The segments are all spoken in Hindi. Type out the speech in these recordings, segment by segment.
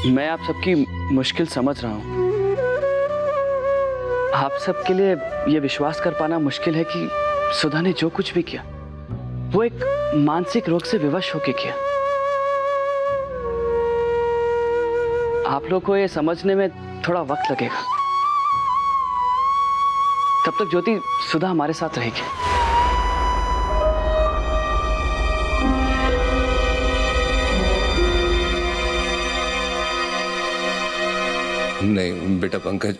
मैं आप सबकी मुश्किल समझ रहा हूँ। आप सबके लिए ये विश्वास कर पाना मुश्किल है कि सुधा ने जो कुछ भी किया वो एक मानसिक रोग से विवश होकर किया। आप लोग को ये समझने में थोड़ा वक्त लगेगा। तब तक ज्योति सुधा हमारे साथ रहेगी। नहीं बेटा पंकज,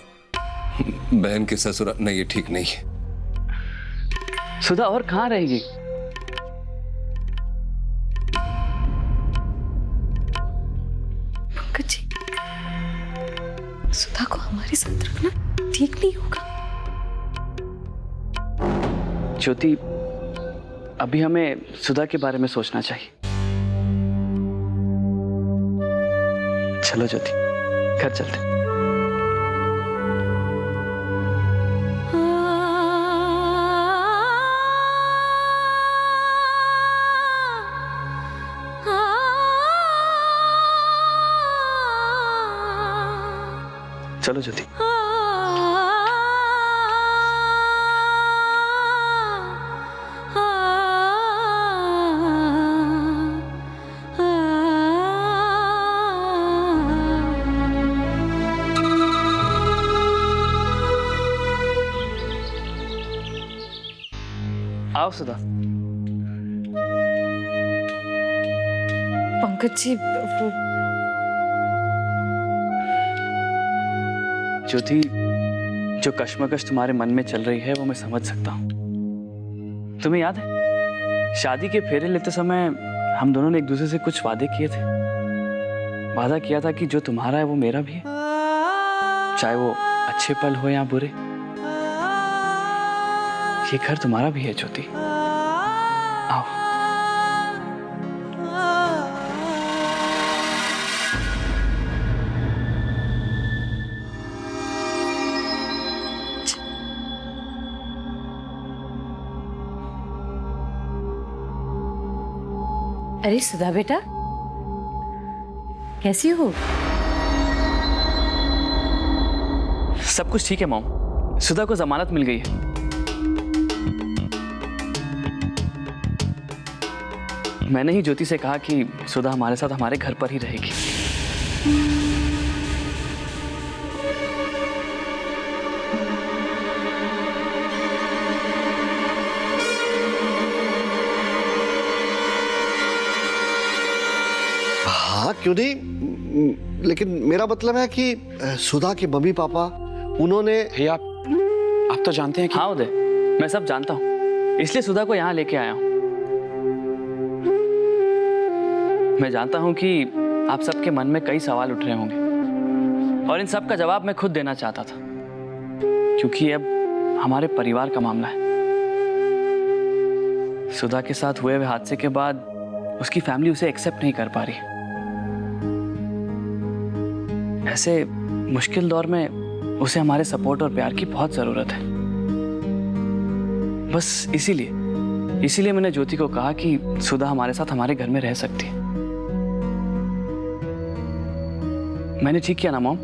बहन के ससुराल नहीं, ये ठीक नहीं है। सुधा और कहाँ रहेगी? पंकज जी, सुधा को हमारे साथ रखना ठीक नहीं होगा। ज्योति, अभी हमें सुधा के बारे में सोचना चाहिए। चलो ज्योति, घर चलते। चलो ज्योति। आओ सुधा। पंकज जी, वो ज्योति, जो कश्मकश तुम्हारे मन में चल रही है वो मैं समझ सकता हूँ। तुम्हें याद है शादी के फेरे लेते समय हम दोनों ने एक दूसरे से कुछ वादे किए थे। वादा किया था कि जो तुम्हारा है वो मेरा भी है, चाहे वो अच्छे पल हो या बुरे। ये घर तुम्हारा भी है ज्योति। आओ। अरे सुधा बेटा, कैसी हो? सब कुछ ठीक है मॉम। सुधा को जमानत मिल गई है। मैंने ही ज्योति से कहा कि सुधा हमारे साथ हमारे घर पर ही रहेगी। हाँ क्यों नहीं, लेकिन मेरा मतलब है कि सुधा के मम्मी पापा उन्होंने। भैया आप तो जानते हैं कि हाँ उदय, मैं सब जानता हूँ, इसलिए सुधा को यहाँ लेके आया हूँ। मैं जानता हूँ कि आप सबके मन में कई सवाल उठ रहे होंगे और इन सब का जवाब मैं खुद देना चाहता था, क्योंकि अब हमारे परिवार का मामला है। सुधा के साथ हुए हादसे के बाद उसकी फैमिली उसे एक्सेप्ट नहीं कर पा रही। ऐसे मुश्किल दौर में उसे हमारे सपोर्ट और प्यार की बहुत जरूरत है। बस इसीलिए मैंने ज्योति को कहा कि सुधा हमारे साथ हमारे घर में रह सकती है। मैंने ठीक किया ना मॉम?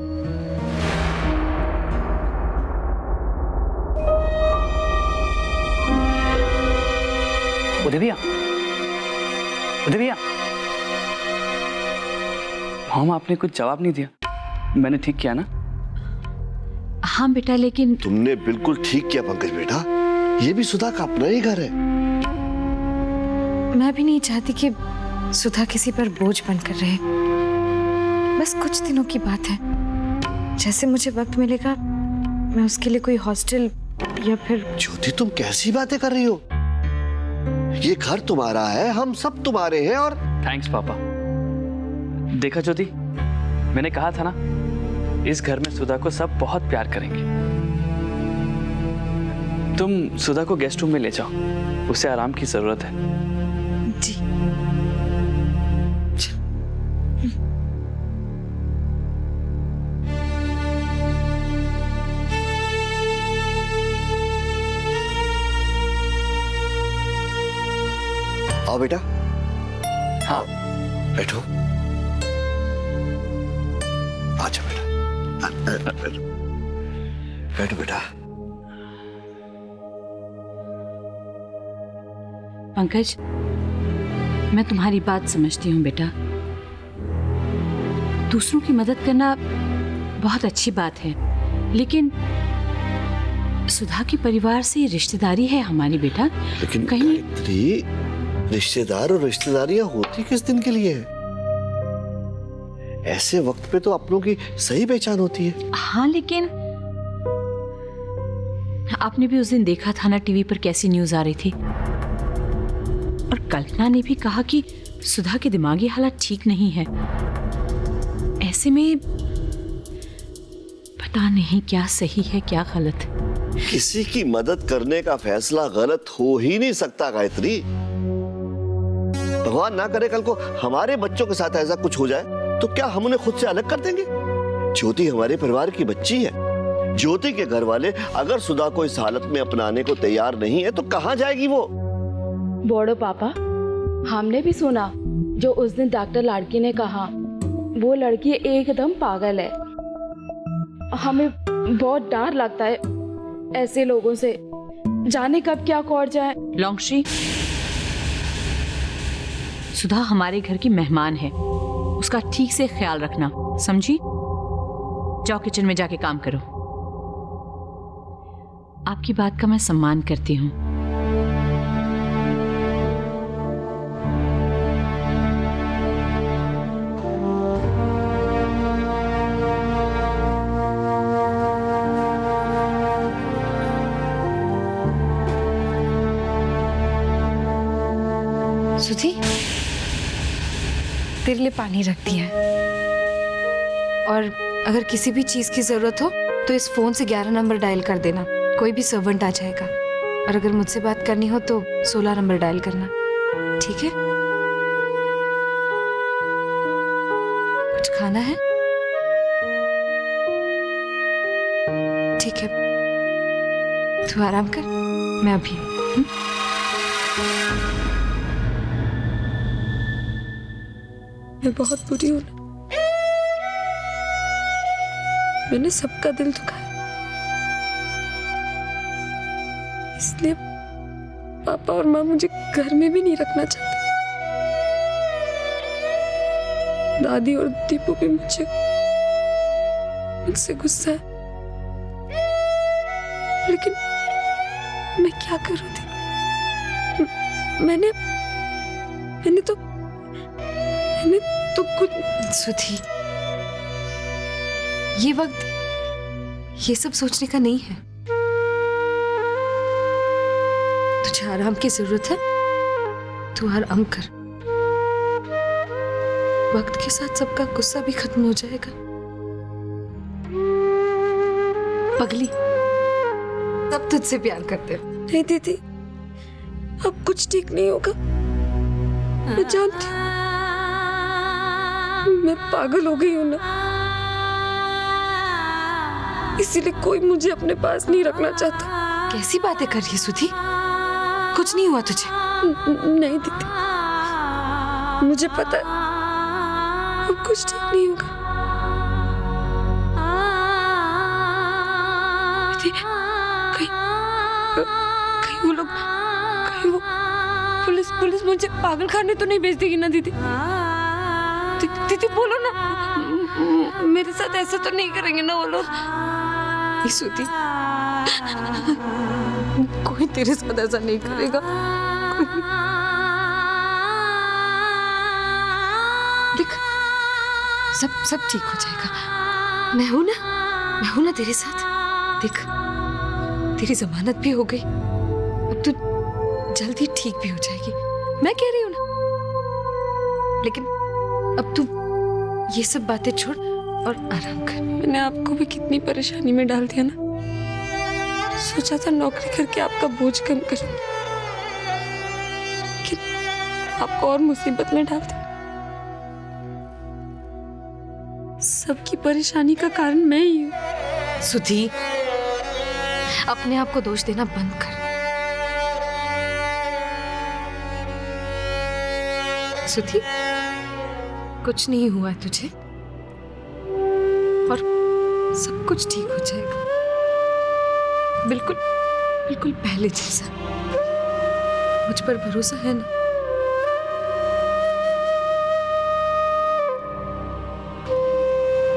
उदय भैया, मॉम आपने कुछ जवाब नहीं दिया। मैंने ठीक किया ना? हाँ बेटा, लेकिन तुमने बिल्कुल ठीक किया पंकज बेटा, ये भी सुधा का अपना ही घर है। मैं भी नहीं चाहती कि सुधा किसी पर बोझ बनकर रहे। बस कुछ दिनों की बात है, जैसे मुझे वक्त मिलेगा मैं उसके लिए कोई हॉस्टल या फिर। ज्योति तुम कैसी बातें कर रही हो? ये घर तुम्हारा है, हम सब तुम्हारे हैं। और थैंक्स पापा। देखा ज्योति, मैंने कहा था ना, इस घर में सुधा को सब बहुत प्यार करेंगे। तुम सुधा को गेस्ट रूम में ले जाओ, उसे आराम की जरूरत है। जी। आओ बेटा। हाँ बैठो। आजा बेटा, बैठो बेटा। पंकज, मैं तुम्हारी बात समझती हूँ बेटा। दूसरों की मदद करना बहुत अच्छी बात है, लेकिन सुधा के परिवार से रिश्तेदारी है हमारी बेटा। लेकिन कहीं गायत्री, रिश्तेदार और रिश्तेदारियां होती किस दिन के लिए है? ऐसे वक्त पे तो अपनों की सही पहचान होती है। हाँ, लेकिन आपने भी उस दिन देखा था ना टीवी पर कैसी न्यूज आ रही थी, और कल्पना ने भी कहा कि सुधा के दिमागी हालात ठीक नहीं है। ऐसे में पता नहीं क्या सही है क्या गलत। किसी की मदद करने का फैसला गलत हो ही नहीं सकता गायत्री। भगवान ना करे कल को हमारे बच्चों के साथ ऐसा कुछ हो जाए तो क्या हम उन्हें खुद से अलग कर देंगे? ज्योति हमारे परिवार की बच्ची है। ज्योति के घर वाले अगर सुधा को इस हालत में अपनाने को तैयार नहीं है तो कहाँ जाएगी वो? बड़ो पापा, हमने भी सुना जो उस दिन डॉक्टर लाड़की ने कहा, वो लड़की एकदम पागल है। हमें बहुत डर लगता है ऐसे लोगों से, जाने कब क्या कर जाए। लॉन्गश्री, सुधा हमारे घर की मेहमान है, उसका ठीक से ख्याल रखना, समझी? जाओ किचन में जाके काम करो। आपकी बात का मैं सम्मान करती हूँ। सुधी, तेरे लिए पानी रख दिया है, और अगर किसी भी चीज की जरूरत हो तो इस फोन से 11 नंबर डायल कर देना, कोई भी सर्वेंट आ जाएगा। और अगर मुझसे बात करनी हो तो 16 नंबर डायल करना, ठीक है? कुछ खाना है? ठीक है, तू आराम कर, मैं अभी मैं बहुत बुरी हूं ना, मैंने सबका दिल दुखाया, इसलिए पापा और माँ मुझे घर में भी नहीं रखना चाहते। दादी और दीपू भी मुझसे गुस्सा है, लेकिन मैं क्या करूं थी? मैंने तो कुछ। सुधी, ये वक्त ये सब सोचने का नहीं है। तुझे आराम की जरूरत है, तू आराम कर। वक्त के साथ सबका गुस्सा भी खत्म हो जाएगा। पगली, सब तुझसे प्यार करते हैं। नहीं दीदी, अब कुछ ठीक नहीं होगा, मैं जानती हूँ। मैं पागल हो गई हूँ ना, इसीलिए कोई मुझे अपने पास नहीं रखना चाहता। कैसी बातें कर रही है सुधी? कुछ नहीं हुआ तुझे? नहीं दीदी, मुझे पता है अब कुछ ठीक नहीं होगा। दीदी, कहीं वो लोग, कहीं वो पुलिस मुझे पागल खाने तो नहीं भेज देगी ना दीदी? दीदी बोलो ना, मेरे साथ ऐसा तो नहीं करेंगे ना वो लोग? सुधी, कोई तेरे साथ ऐसा नहीं करेगा। देख, सब ठीक हो जाएगा। मैं हूं ना तेरे साथ। देख, तेरी जमानत भी हो गई, अब तू जल्दी ठीक भी हो जाएगी, मैं कह रही हूं ना। लेकिन अब तू ये सब बातें छोड़ और आराम कर। मैंने आपको भी कितनी परेशानी में डाल दिया ना, सोचा था नौकरी करके आपका बोझ कम करूं, लेकिन आपको और मुसीबत में डाल दिया। सबकी परेशानी का कारण मैं ही हूं। सुधी, अपने आप को दोष देना बंद कर। सुधी, कुछ नहीं हुआ तुझे, और सब कुछ ठीक हो जाएगा, बिल्कुल बिल्कुल पहले जैसा। मुझ पर भरोसा है ना?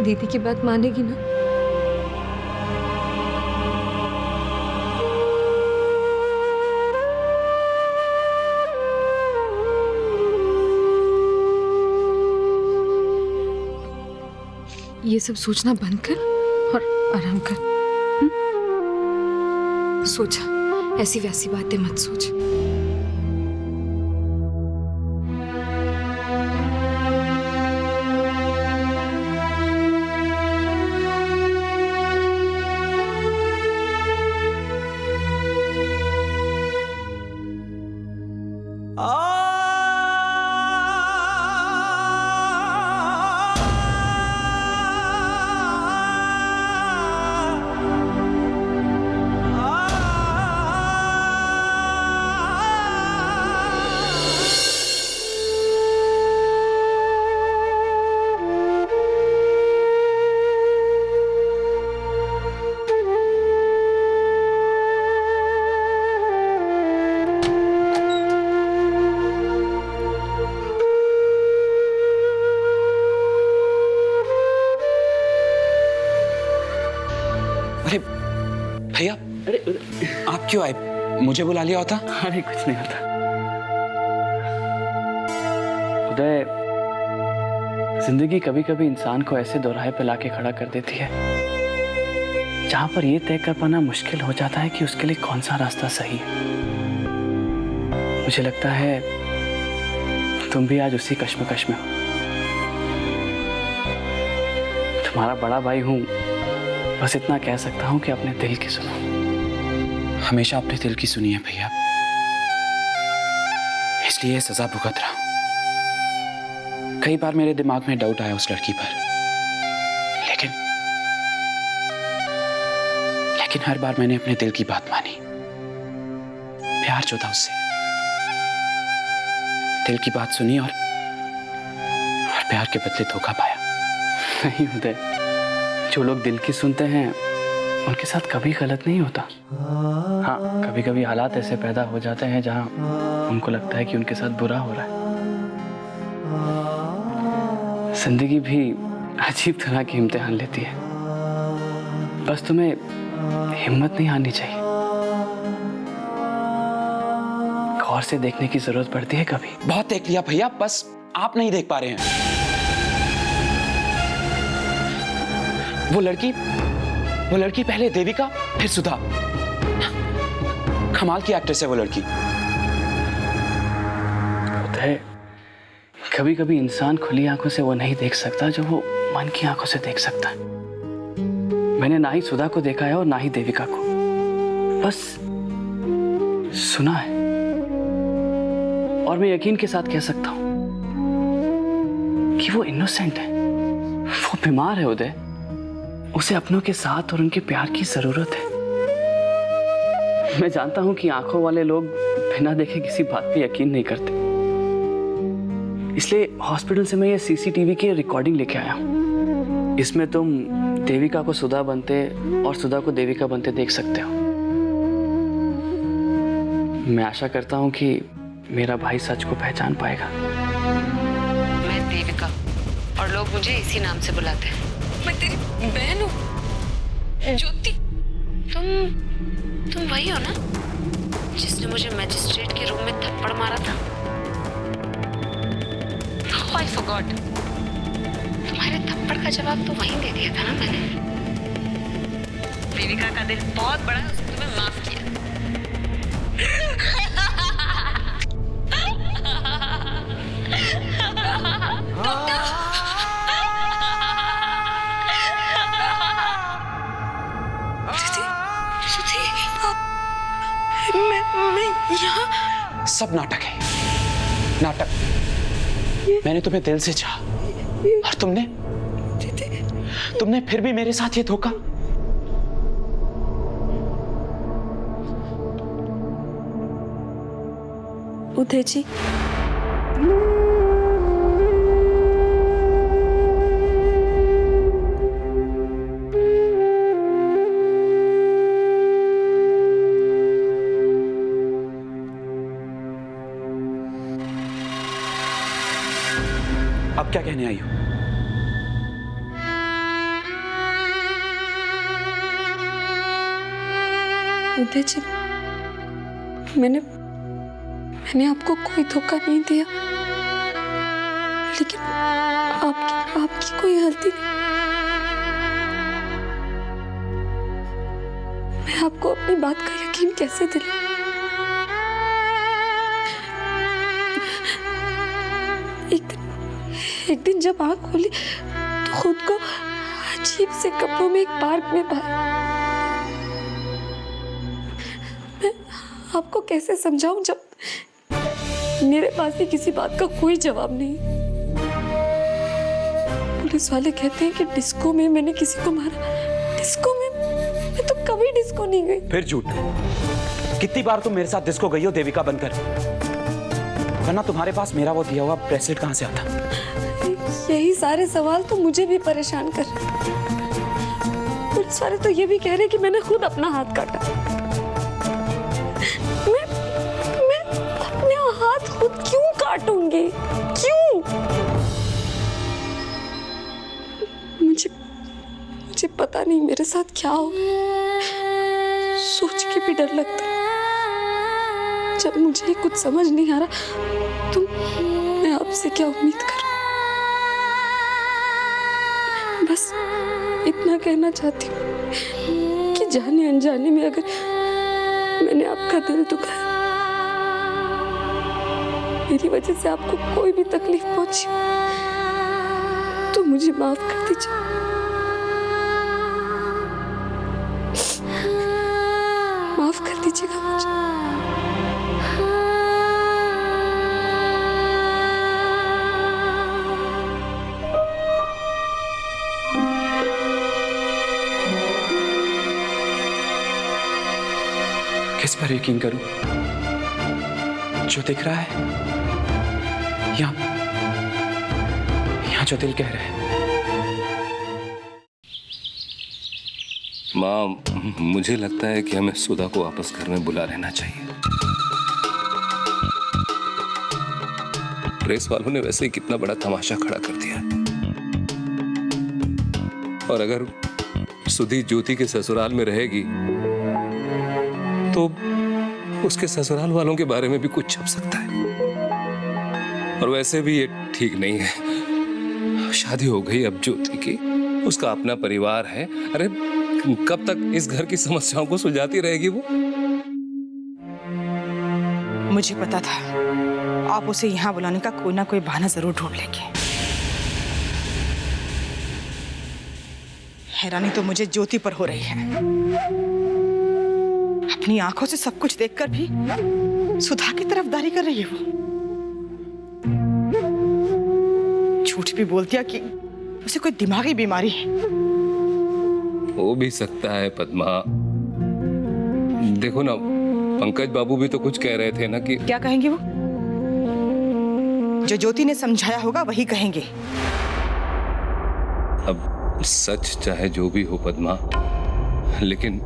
दीदी की बात मानेगी ना? ये सब सोचना बंद कर और आराम कर। सोचा, ऐसी वैसी बातें मत सोच। अरे भैया, अरे आप क्यों आए? मुझे बुला लिया होता। अरे कुछ नहीं होता उदय, जिंदगी कभी कभी इंसान को ऐसे दोराहे पे लाके खड़ा कर देती है जहां पर यह तय कर पाना मुश्किल हो जाता है कि उसके लिए कौन सा रास्ता सही है। मुझे लगता है तुम भी आज उसी कश्मकश में हो। तुम्हारा बड़ा भाई हूं, बस इतना कह सकता हूं कि अपने दिल की सुनो। हमेशा अपने दिल की सुनी है भैया, इसलिए सजा भुगत रहा हूं। कई बार मेरे दिमाग में डाउट आया उस लड़की पर, लेकिन हर बार मैंने अपने दिल की बात मानी। प्यार जो था उससे, दिल की बात सुनी और प्यार के बदले धोखा पाया। नहीं उदय, जो लोग दिल की सुनते हैं उनके साथ कभी गलत नहीं होता। हाँ, कभी कभी हालात ऐसे पैदा हो जाते हैं जहां उनको लगता है कि उनके साथ बुरा हो रहा है। जिंदगी भी अजीब तरह की इम्तिहान लेती है, बस तुम्हें हिम्मत नहीं हारनी चाहिए। गौर से देखने की जरूरत पड़ती है कभी। बहुत देख लिया भैया, बस आप नहीं देख पा रहे हैं। वो लड़की पहले देविका फिर सुधा। कमाल की एक्ट्रेस है वो लड़की। उदय, कभी कभी इंसान खुली आंखों से वो नहीं देख सकता जो वो मन की आंखों से देख सकता है। मैंने ना ही सुधा को देखा है और ना ही देविका को, बस सुना है। और मैं यकीन के साथ कह सकता हूं कि वो इनोसेंट है, वो बीमार है उदय। उसे अपनों के साथ और उनके प्यार की जरूरत है। मैं जानता हूं कि आंखों वाले लोग बिना देखे किसी बात पे यकीन नहीं करते, इसलिए हॉस्पिटल से मैं ये सीसीटीवी की रिकॉर्डिंग लेके आया हूं। इसमें तुम देविका को सुधा बनते और सुधा को देविका बनते देख सकते हो। मैं आशा करता हूं कि मेरा भाई सच को पहचान पाएगा। मैं देविका और लोग मुझे इसी नाम से बुलाते हैं। मैं तेरी बहन हूँ ज्योति। तुम वही हो ना जिसने मुझे मैजिस्ट्रेट के रूम में थप्पड़ मारा था? Oh, I forgot. तुम्हारे थप्पड़ का जवाब तो वहीं दे दिया था ना मैंने। देविका का दिल बहुत बड़ा है, उसने तुम्हें माफ किया। मैं यहाँ सब नाटक है, नाटक। मैंने तुम्हें दिल से चाहा और तुमने फिर भी मेरे साथ ये धोखा। उदय जी, अब क्या कहने आई हो? उदय जी, मैंने आपको कोई धोखा नहीं दिया, लेकिन आपकी कोई गलती नहीं। मैं आपको अपनी बात का यकीन कैसे दिलाऊं? एक दिन जब आंख खोली तो खुद को अजीब से कपड़ों में एक पार्क में पाया। मैं आपको कैसे समझाऊं जब मेरे पास भी किसी बात का कोई जवाब नहीं। पुलिस वाले कहते हैं कि डिस्को में मैंने किसी को मारा। डिस्को में मैं तो कभी डिस्को नहीं गई। फिर झूठ। कितनी बार तुम मेरे साथ डिस्को गई हो देविका बनकर? वरना तुम्हारे पास मेरा वो दिया हुआ ब्रेसलेट कहां से आता? यही सारे सवाल तो मुझे भी परेशान कर। पुलिस वाले तो ये भी कह रहे हैं कि मैंने खुद अपना हाथ काटा। मैं अपने हाथ खुद क्यों काटूंगी? क्यों? मुझे पता नहीं मेरे साथ क्या हो। सोच के भी डर लगता है। जब मुझे कुछ समझ नहीं आ रहा तो मैं आपसे क्या उम्मीद करूं? बस इतना कहना चाहती हूँ कि जाने अनजाने में अगर मैंने आपका दिल दुखाया, मेरी वजह से आपको कोई भी तकलीफ पहुंची तो मुझे माफ कर दीजिए। माफ कर दीजिएगा मुझे। किस पर यकीन करूं? जो दिख रहा है या जो दिल कह रहा है? माँ, मुझे लगता है कि हमें सुधा को वापस घर में बुला लेना चाहिए। प्रेस वालों ने वैसे ही कितना बड़ा तमाशा खड़ा कर दिया। और अगर सुधी ज्योति के ससुराल में रहेगी तो उसके ससुराल वालों के बारे में भी कुछ छप सकता है। और वैसे भी ये ठीक नहीं है। शादी हो गई अब ज्योति की, उसका अपना परिवार है। अरे कब तक इस घर की समस्याओं को सुलझाती रहेगी वो? मुझे पता था आप उसे यहाँ बुलाने का कोई ना कोई बहाना जरूर ढूंढ लेंगे। हैरानी तो मुझे ज्योति पर हो रही है। अपनी आंखों से सब कुछ देखकर भी सुधा की तरफदारी कर रही है वो। झूठ भी बोल दिया कि उसे कोई दिमागी बीमारी है। हो भी सकता है पद्मा। देखो ना, पंकज बाबू भी तो कुछ कह रहे थे ना कि क्या कहेंगे वो? जो ज्योति ने समझाया होगा वही कहेंगे। अब सच चाहे जो भी हो पद्मा, लेकिन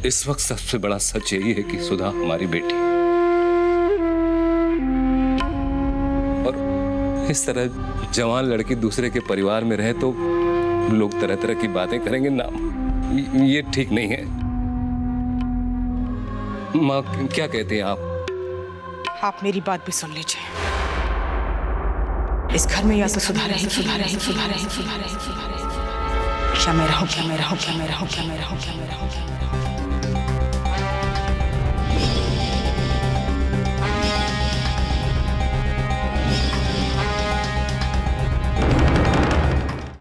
इस वक्त सबसे बड़ा सच यही है कि सुधा हमारी बेटी। और इस तरह जवान लड़की दूसरे के परिवार में रहे तो लोग तरह तरह की बातें करेंगे ना। ये ठीक नहीं है। माँ, क्या कहते हैं आप मेरी बात भी सुन लीजिए। इस घर में या तो सुधा रहेगी, या मैं रहूं, क्या मैं रहूं, क्या मैं रहूं, क्या मैं रहूं, क्या मैं रहूं, क्या मैं रहूं।